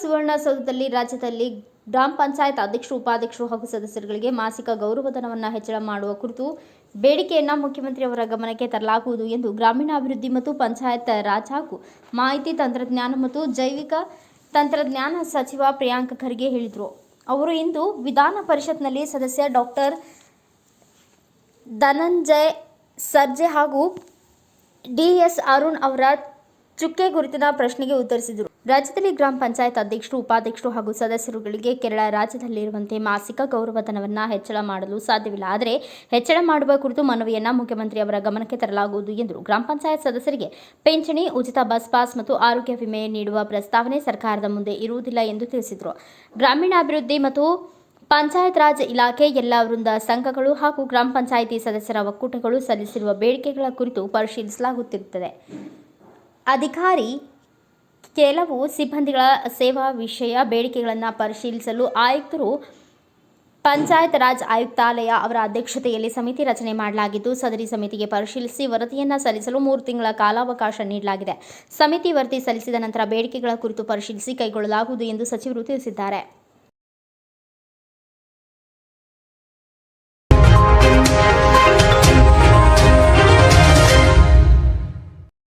ಸುವರ್ಣಸೌಧದಲ್ಲಿ ರಾಜ್ಯದಲ್ಲಿ ಗ್ರಾಮ ಪಂಚಾಯತ್ ಅಧ್ಯಕ್ಷರು, ಉಪಾಧ್ಯಕ್ಷರು ಹಾಗೂ ಸದಸ್ಯರುಗಳಿಗೆ ಮಾಸಿಕ ಗೌರವಧನವನ್ನು ಹೆಚ್ಚಳ ಮಾಡುವ ಕುರಿತು ಬೇಡಿಕೆಯನ್ನು ಮುಖ್ಯಮಂತ್ರಿಯವರ ಗಮನಕ್ಕೆ ತರಲಾಗುವುದು ಎಂದು ಗ್ರಾಮೀಣಾಭಿವೃದ್ಧಿ ಮತ್ತು ಪಂಚಾಯತ್ ರಾಜ್ ಹಾಗೂ ಮಾಹಿತಿ ತಂತ್ರಜ್ಞಾನ ಮತ್ತು ಜೈವಿಕ ತಂತ್ರಜ್ಞಾನ ಸಚಿವ ಪ್ರಿಯಾಂಕ್ ಖರ್ಗೆ ಹೇಳಿದರು. ಅವರು ಇಂದು ವಿಧಾನ ಪರಿಷತ್ನಲ್ಲಿ ಸದಸ್ಯ ಡಾಕ್ಟರ್ ಧನಂಜಯ ಸರ್ಜೆ ಹಾಗೂ ಡಿಎಸ್ ಅರುಣ್ ಅವರ ಚುಕ್ಕೆ ಗುರುತಿನ ಪ್ರಶ್ನೆಗೆ ಉತ್ತರಿಸಿದರು. ರಾಜ್ಯದಲ್ಲಿ ಗ್ರಾಮ ಪಂಚಾಯತ್ ಅಧ್ಯಕ್ಷರು, ಉಪಾಧ್ಯಕ್ಷರು ಹಾಗೂ ಸದಸ್ಯರುಗಳಿಗೆ ಕೇರಳ ರಾಜ್ಯದಲ್ಲಿರುವಂತೆ ಮಾಸಿಕ ಗೌರವಧನವನ್ನು ಹೆಚ್ಚಳ ಮಾಡಲು ಸಾಧ್ಯವಿಲ್ಲ. ಆದರೆ ಹೆಚ್ಚಳ ಮಾಡುವ ಕುರಿತು ಮನವಿಯನ್ನು ಮುಖ್ಯಮಂತ್ರಿಯವರ ಗಮನಕ್ಕೆ ತರಲಾಗುವುದು ಎಂದರು. ಗ್ರಾಮ ಪಂಚಾಯತ್ ಸದಸ್ಯರಿಗೆ ಪಿಂಚಣಿ, ಉಚಿತ ಬಸ್ ಪಾಸ್ ಮತ್ತು ಆರೋಗ್ಯ ವಿಮೆ ನೀಡುವ ಪ್ರಸ್ತಾವನೆ ಸರ್ಕಾರದ ಮುಂದೆ ಇರುವುದಿಲ್ಲ ಎಂದು ತಿಳಿಸಿದರು. ಗ್ರಾಮೀಣಾಭಿವೃದ್ಧಿ ಮತ್ತು ಪಂಚಾಯತ್ ರಾಜ್ ಇಲಾಖೆ ಎಲ್ಲ ವೃಂದ ಸಂಘಗಳು ಹಾಗೂ ಗ್ರಾಮ ಪಂಚಾಯಿತಿ ಸದಸ್ಯರ ಒಕ್ಕೂಟಗಳು ಸಲ್ಲಿಸಿರುವ ಬೇಡಿಕೆಗಳ ಕುರಿತು ಪರಿಶೀಲಿಸಲಾಗುತ್ತಿರುತ್ತದೆ. ಅಧಿಕಾರಿ ಕೆಲವು ಸಿಬ್ಬಂದಿಗಳ ಸೇವಾ ವಿಷಯ ಬೇಡಿಕೆಗಳನ್ನು ಪರಿಶೀಲಿಸಲು ಆಯುಕ್ತರು, ಪಂಚಾಯತ್ ರಾಜ್ ಆಯುಕ್ತಾಲಯ ಅವರ ಅಧ್ಯಕ್ಷತೆಯಲ್ಲಿ ಸಮಿತಿ ರಚನೆ ಮಾಡಲಾಗಿದ್ದು, ಸದರಿ ಸಮಿತಿಗೆ ಪರಿಶೀಲಿಸಿ ವರದಿಯನ್ನು ಸಲ್ಲಿಸಲು 3 ತಿಂಗಳ ಕಾಲಾವಕಾಶ ನೀಡಲಾಗಿದೆ. ಸಮಿತಿ ವರದಿ ಸಲ್ಲಿಸಿದ ನಂತರ ಬೇಡಿಕೆಗಳ ಕುರಿತು ಪರಿಶೀಲಿಸಿ ಕೈಗೊಳ್ಳಲಾಗುವುದು ಎಂದು ಸಚಿವರು ತಿಳಿಸಿದ್ದಾರೆ.